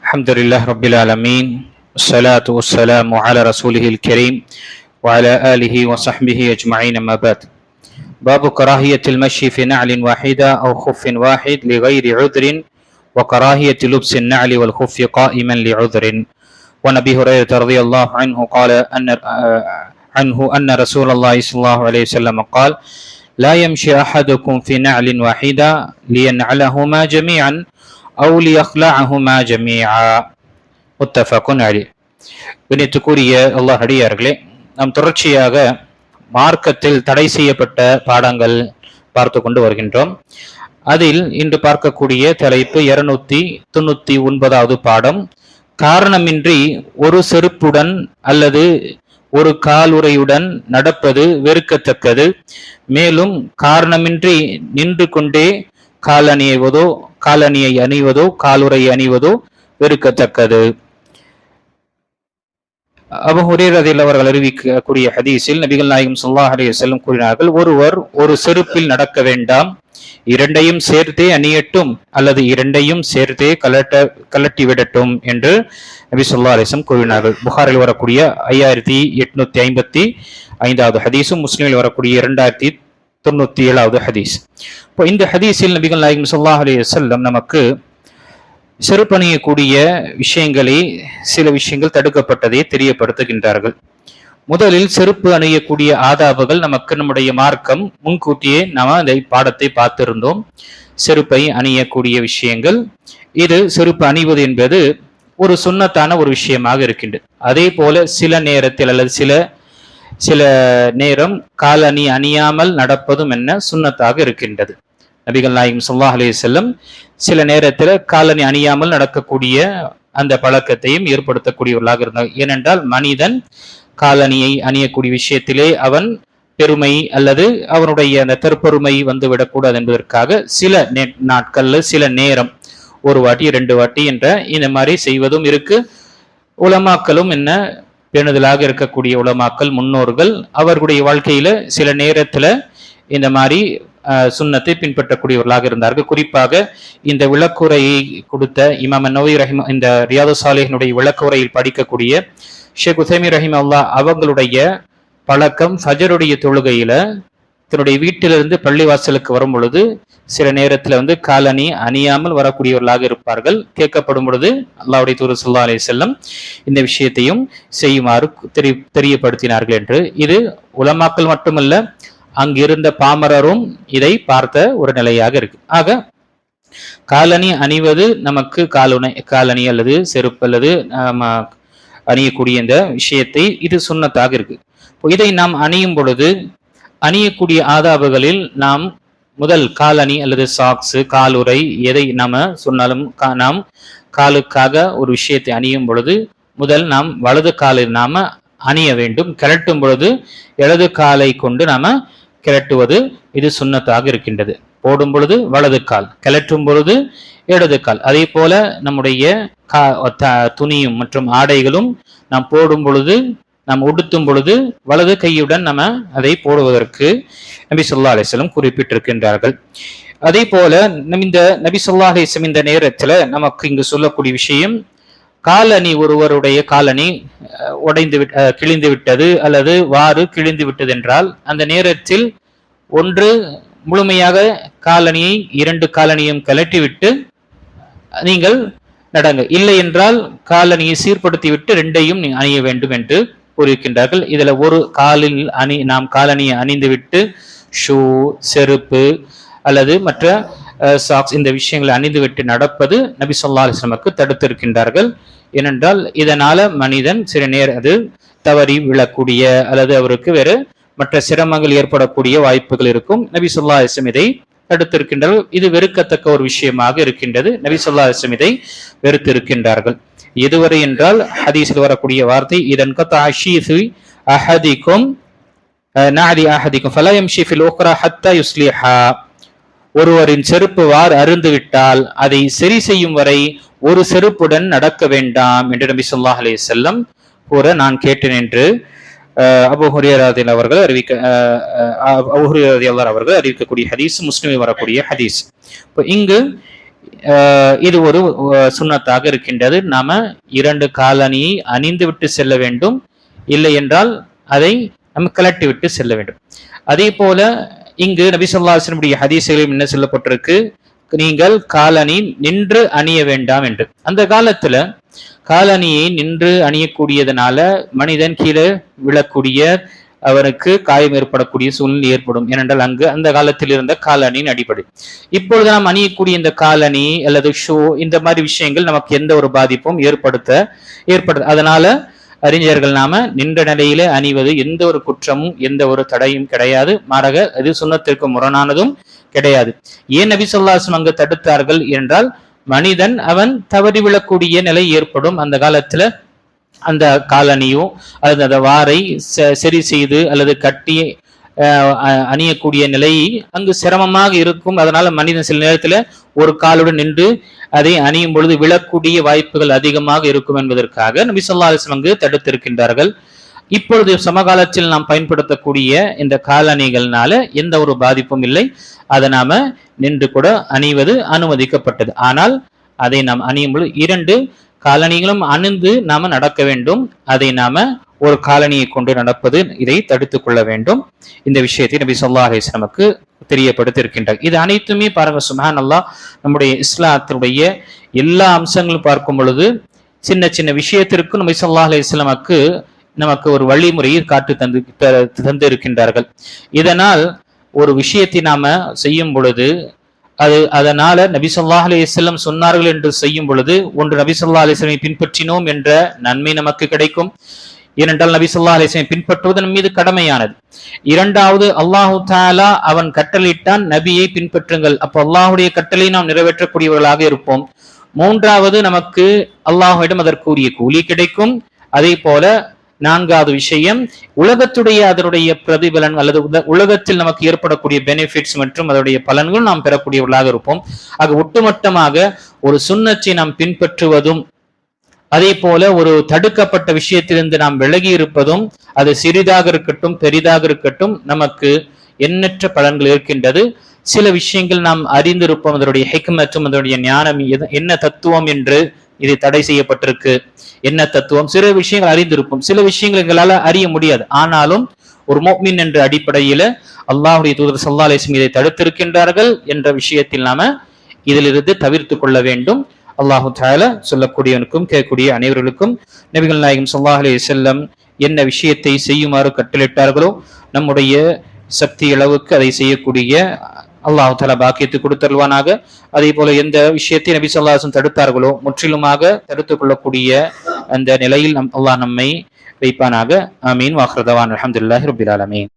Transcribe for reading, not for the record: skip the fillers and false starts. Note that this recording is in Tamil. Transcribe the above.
الحمد لله رب العالمين والصلاة والسلام على رسوله الكريم وعلى آله وصحبه أجمعين أما بعد. باب كراهية المشي في نعل واحدة أو خف واحد لغير عذر وكراهية لبس النعل والخف قائما لعذر. ونبي هريرة رضي الله عنه قال أن رسول الله صلى الله عليه وسلم قال: لا يمشي أحدكم في نعل واحدة لينعلهما جميعا أو ليخلعهما جميعا. முத்தஃபகுன் அலைஹ். கண்ணியத்துக்குரிய அல்லாஹ் அடியார்களே, நாம் தொடர்ச்சியாக மார்க்கத்தில் தடை செய்யப்பட்ட பாடங்கள் பார்த்து கொண்டு வருகின்றோம். அதில் இன்று பார்க்கக்கூடிய தலைப்பு 299வது பாடம். காரணமின்றி ஒரு செருப்புடன் அல்லது ஒரு காலுறையுடன் நடப்பது வெறுக்கத்தக்கது. மேலும் காரணமின்றி நின்று கொண்டே காலணியை அணிவதோ காலுறை அணிவதோ வெறுக்கத்தக்கது. அபூ ஹுரைரா ரலியல்லாஹு அவர்கள் அறிவிக்கக்கூடிய ஹதீஸில் நபிகள் நாயகம் ஸல்லல்லாஹு அலைஹி வஸல்லம் கூறினார்கள்: ஒருவர் ஒரு செருப்பில் நடக்க வேண்டாம், இரண்டையும் சேர்த்தே அணியட்டும் அல்லது இரண்டையும் சேர்த்தே கலட்டி விடட்டும் என்று நபி ஸல்லல்லாஹு அலைஹி வஸல்லம் கூறினார்கள். புகாரில் வரக்கூடிய 5855வது ஹதீஸும் முஸ்லிமில் வரக்கூடிய 2097வது ஹதீஸ். இப்போ இந்த ஹதீஸில் நபிகள் நாயகம் ஸல்லல்லாஹு அலைஹி வஸல்லம் நமக்கு செருப்பணியக்கூடிய சில விஷயங்கள் தடுக்கப்பட்டதை தெரியப்படுத்துகின்றார்கள். முதலில் செருப்பு அணியக்கூடிய ஆதாபுகள் நமக்கு நம்முடைய மார்க்கம் முன்கூட்டியே நாம் அந்த பாடத்தை பார்த்திருந்தோம். செருப்பை அணியக்கூடிய விஷயங்கள், இது செருப்பு அணிவது என்பது ஒரு சுன்னத்தான ஒரு விஷயமாக இருக்கின்றது. அதே போல சில நேரத்தில் அல்லது சில நேரம் காலணி அணியாமல் நடப்பதும் என்ன சுன்னத்தாக இருக்கின்றது. நபிகள் நாயகம் ஸல்லல்லாஹு அலைஹி வஸல்லம் சில நேரத்தில் காலணி அணியாமல் நடக்கக்கூடிய அந்த பழக்கத்தையும் ஏற்படுத்தக்கூடியவர்களாக இருந்தார். ஏனென்றால் மனிதன் காலணியை அணியக்கூடிய விஷயத்திலே அவன் பெருமை அல்லது அவனுடைய அந்த தற்பெருமை வந்துவிடக்கூடாது என்பதற்காக சில நாட்கள்ல சில நேரம் ஒரு வாட்டி 2 வாட்டி என்ற இந்த மாதிரி செய்வதும் இருக்கு. உலமாக்களும் என்ன பேணுதலாக இருக்கக்கூடிய உலமாக்கள் முன்னோர்கள் அவர்களுடைய வாழ்க்கையில சில நேரத்துல இந்த மாதிரி சுன்னத்தை பின்பற்றக்கூடியவர்களாக இருந்தார்கள். குறிப்பாக இந்த விளக்குரையை கொடுத்த இமாம் நவவி ரஹிம், இந்த ரியாது சாலிஹினுடைய விளக்குரையில் படிக்கக்கூடிய ஷேக் உசைமீன் ரஹிமஹுல்லாஹ் அவங்களுடைய பழக்கம் ஃபஜருடைய தொழுகையில தன்னுடைய வீட்டிலிருந்து பள்ளிவாசலுக்கு வரும் பொழுது சில நேரத்துல காலணி அணியாமல் வரக்கூடியவர்களாக இருப்பார்கள். கேட்கப்படும் பொழுது அல்லாஹ்வுடைய தூதர் ஸல்லல்லாஹு அலைஹி வஸல்லம் இந்த விஷயத்தையும் செய்யுமாறு தெரியப்படுத்தினார்கள் என்று. இது உலமாக்கள் மட்டுமல்ல, அங்கிருந்த பாமரரும் இதை பார்த்த ஒரு நிலையாக இருக்கு. ஆக காலணி அணிவது நமக்கு காலணி அல்லது செருப்பு அல்லது அணியக்கூடிய இந்த விஷயத்தை இது சுன்னத்தாக இருக்கு. இதை நாம் அணியும் பொழுது அணியக்கூடிய ஆதாபுகளில் நாம் முதல் காலணி அல்லது சாக்ஸ் காலுறை எதை நாம சொன்னாலும் நாம் காலுக்காக ஒரு விஷயத்தை அணியும் பொழுது முதல் நாம் வலது காலில் நாம அணிய வேண்டும். கிளட்டும் பொழுது இடது காலை கொண்டு நாம கிளட்டுவது இது சுன்னத்தாக இருக்கின்றது. போடும் பொழுது வலது கால், கிளற்றும் பொழுது இடது கால். அதே போல நம்முடைய துணியும் மற்றும் ஆடைகளும் நாம் போடும் பொழுது நாம் உடுத்தும் பொழுது வலது கையுடன் நம்ம அதை போடுவதற்கு நபி ஸல்லல்லாஹு அலைஹி வஸல்லம் குறிப்பிட்டிருக்கின்றார்கள். அதே போல இந்த நபி ஸல்லல்லாஹு அலைஹி வஸல்லம் இந்த நேரத்துல நமக்கு இங்கு சொல்லக்கூடிய விஷயம், காலணி ஒருவருடைய காலணி கிழிந்து விட்டது அல்லது வாறு கிழிந்து விட்டது என்றால் அந்த நேரத்தில் ஒன்று முழுமையாக காலணியை 2 காலணியும் கலட்டிவிட்டு நீங்கள் நடங்க, இல்லை என்றால் காலணியை சீர்படுத்திவிட்டு 2ஐயும் அணிய வேண்டும் என்று கூறியிருக்கின்றார்கள். இதுல ஒரு காலில் நாம் காலணியை அணிந்துவிட்டு ஷூ, செருப்பு அல்லது மற்ற சாக்ஸ் இந்த விஷயங்களை அணிந்துவிட்டு நடப்பது நபி ஸல்லல்லாஹு அலைஹி வஸல்லம் தடுத்திருக்கின்றார்கள். ஏனென்றால் இதனால மனிதன் சில நேரம் அது தவறி விழக்கூடிய அல்லது அவருக்கு வேறு மற்ற சிரமங்கள் ஏற்படக்கூடிய வாய்ப்புகள் இருக்கும். நபி ஸல்லல்லாஹு அலைஹி வஸல்லம் இதை தடுத்திருக்கின்றார்கள். இது வெறுக்கத்தக்க ஒரு விஷயமாக இருக்கின்றது. நபி ஸல்லல்லாஹு அலைஹி வஸல்லம் இதை வெறுத்திருக்கின்றார்கள். எதுவரை என்றால் ஹதீஸில் வரக்கூடிய வார்த்தை, இதன் கதாஷீஸு அஹதிக்கும் நாதி அஹதிக்கும் ஃபலா யம்ஷி ஃபில் உக்ரா ஹத்தா யுஸ்லிஹா. ஒருவரின் செருப்பு வார் அருந்து விட்டால் அதை சரி செய்யும் வரை ஒரு செருப்புடன் நடக்க வேண்டாம் என்று நபி ஸல்லல்லாஹு அலைஹி வஸல்லம் கூற நான் கேட்டேன் என்று அபூ ஹுரைரா அவர்கள் அறிவிக்கக்கூடிய ஹதீஸ் முஸ்லிமில் வரக்கூடிய ஹதீஸ். இப்போ இங்கு இது ஒரு சுன்னத்தாக இருக்கின்றது. நாம 2 காலணியை அணிந்து விட்டு செல்ல வேண்டும், இல்லை என்றால் அதை நம்ம கலட்டி விட்டு செல்ல வேண்டும். அதே போல இங்கு நபி ஸல்லல்லாஹு அலைஹி வஸல்லம் ஹதீஸ்களில் என்ன சொல்லப்பட்டிருக்கு, நீங்கள் காலணி நின்று அணிய வேண்டாம் என்று. அந்த காலத்துல காலணியை நின்று அணியக்கூடியதனால மனிதன் கீழே விழக்கூடிய, அவருக்கு காயம் ஏற்படக்கூடிய சூழ்நிலை ஏற்படும். ஏனென்றால் அங்கு அந்த காலத்தில் இருந்த காலணியின் அடிப்படை. இப்பொழுது நாம் அணியக்கூடிய இந்த காலணி அல்லது ஷூ, இந்த மாதிரி விஷயங்கள் நமக்கு எந்த ஒரு பாதிப்பும் ஏற்படுது. அதனால அறிஞர்கள் நாம நின்ற நிலையிலே அணிவது எந்த ஒரு குற்றமும் எந்த ஒரு தடையும் கிடையாது. மாறாக அது சுன்னத்திற்கு முரணானதும் கிடையாது. ஏன் நபி ஸல்லல்லாஹு அலைஹி வஸல்லம் அங்கு தடுத்தார்கள் என்றால், மனிதன் அவன் தவறி விழக்கூடிய நிலை ஏற்படும். அந்த காலத்துல அந்த காலணியோ அல்லது அந்த வாரை சரி செய்து அல்லது கட்டி அணியக்கூடிய நிலை அங்கு சிரமமாக இருக்கும். அதனால மனிதன் சில நேரத்துல ஒரு காலுடன் நின்று அதை அணியும் பொழுது விழக்கூடிய வாய்ப்புகள் அதிகமாக இருக்கும் என்பதற்காக நபி ஸல்லல்லாஹு அலைஹி வஸல்லம் அங்கு தடுத்திருக்கின்றார்கள். இப்பொழுது சமகாலத்தில் நாம் பயன்படுத்தக்கூடிய இந்த காலணிகள்னால எந்த ஒரு பாதிப்பும் இல்லை. அதை நாம நின்று கூட அணிவது அனுமதிக்கப்பட்டது. ஆனால் அதை நாம் அணியும் பொழுது 2 காலணிகளும் அணிந்து நாம நடக்க வேண்டும். அதை நாம ஒரு காலணியை கொண்டு நடப்பது, இதை தடுத்துக் கொள்ள வேண்டும். இந்த விஷயத்தை நபி ஸல்லல்லாஹு அலைஹி வஸல்லமுக்கு தெரியப்படுத்தியிருக்கின்றார். இது அனைத்துமே பாருங்க, சுப்ஹானல்லாஹ், நம்முடைய இஸ்லாத்தினுடைய எல்லா அம்சங்களும் பார்க்கும் பொழுது சின்ன சின்ன விஷயத்திற்கும் நபி ஸல்லல்லாஹு அலைஹி வஸல்லமுக்கு நமக்கு ஒரு வழிமுறையை காட்டு தந்து இருக்கின்றார்கள். இதனால் ஒரு விஷயத்தை நாம செய்யும் பொழுது அதனால நபி ஸல்லல்லாஹு அலைஹி வஸல்லம் சொன்னார்கள் என்று செய்யும் பொழுது, ஒன்று நபி ஸல்லல்லாஹு அலைஹி வஸல்லம் பின்பற்றினோம் என்ற நன்மை நமக்கு கிடைக்கும். ஏனென்றால் நபி ஸல்லல்லாஹு அலைஹி வஸல்லம் பின்பற்றுவது நம் மீது கடமையானது. இரண்டாவது, அல்லாஹு தஆலா அவன் கட்டளையிட்டான், நபியை பின்பற்றுங்கள். அப்போ அல்லாஹுடைய கட்டளை நாம் நிறைவேற்றக்கூடியவர்களாக இருப்போம். மூன்றாவது, நமக்கு அல்லாஹ்விடம் அதற்குரிய கூலி கிடைக்கும். அதே போல 4வது விஷயம், உலகத்துடைய அதனுடைய பிரதிபலன் அல்லது உலகத்தில் நமக்கு ஏற்படக்கூடிய பெனிஃபிட்ஸ் மற்றும் அதனுடைய பலன்கள் நாம் பெறக்கூடியவர்களாக இருப்போம். ஆக ஒட்டுமொத்தமாக ஒரு சுன்னத்தை நாம் பின்பற்றுவதும், அதே போல ஒரு தடுக்கப்பட்ட விஷயத்திலிருந்து நாம் விலகி இருப்பதும், அது சிறிதாக இருக்கட்டும் பெரிதாக இருக்கட்டும், நமக்கு எண்ணற்ற பலன்கள் இருக்கின்றது. சில விஷயங்கள் நாம் அறிந்திருப்போம், அதனுடைய ஹிக்மத்தும் அதனுடைய ஞானம் என்ன தத்துவம் என்று இது தடை செய்யப்பட்டிருக்கு, என்ன தத்துவம், சில விஷயங்கள் அறிந்திருப்போம், சில விஷயங்கள் எங்களால அறிய முடியாது. ஆனாலும் ஒரு முஃமின் என்ற அடிப்படையில அல்லாஹ்வுடைய தூதர் ஸல்லல்லாஹு அலைஹி வஸல்லம் இதை தடுத்திருக்கின்றார்கள் என்ற விஷயத்தில் நாம இதிலிருந்து தவிர்த்து கொள்ள வேண்டும். அல்லாஹு தஆலா சொல்லக்கூடியவனுக்கும் கேட்கக்கூடிய அனைவர்களுக்கும் நபிகள் நாயகம் ஸல்லல்லாஹு அலைஹி வஸல்லம் என்ன விஷயத்தை செய்யுமாறு கட்டளையிட்டார்களோ நம்முடைய சக்தி அளவுக்கு அதை செய்யக்கூடிய அல்லாஹு தஆலா பாக்கியத்தை கொடுத்தருள்வானாக. அதே போல எந்த விஷயத்தை நபி ஸல்லல்லாஹு அலைஹி வஸல்லம் தடுத்தார்களோ முற்றிலுமாக தடுத்துக் கொள்ளக்கூடிய அந்த நிலையில் அல்லாஹ் நம்மை வைப்பானாக. ஆமீன். வாஹிரு தஅவானா அல்ஹம்துலில்லாஹி ரப்பில் ஆலமீன்.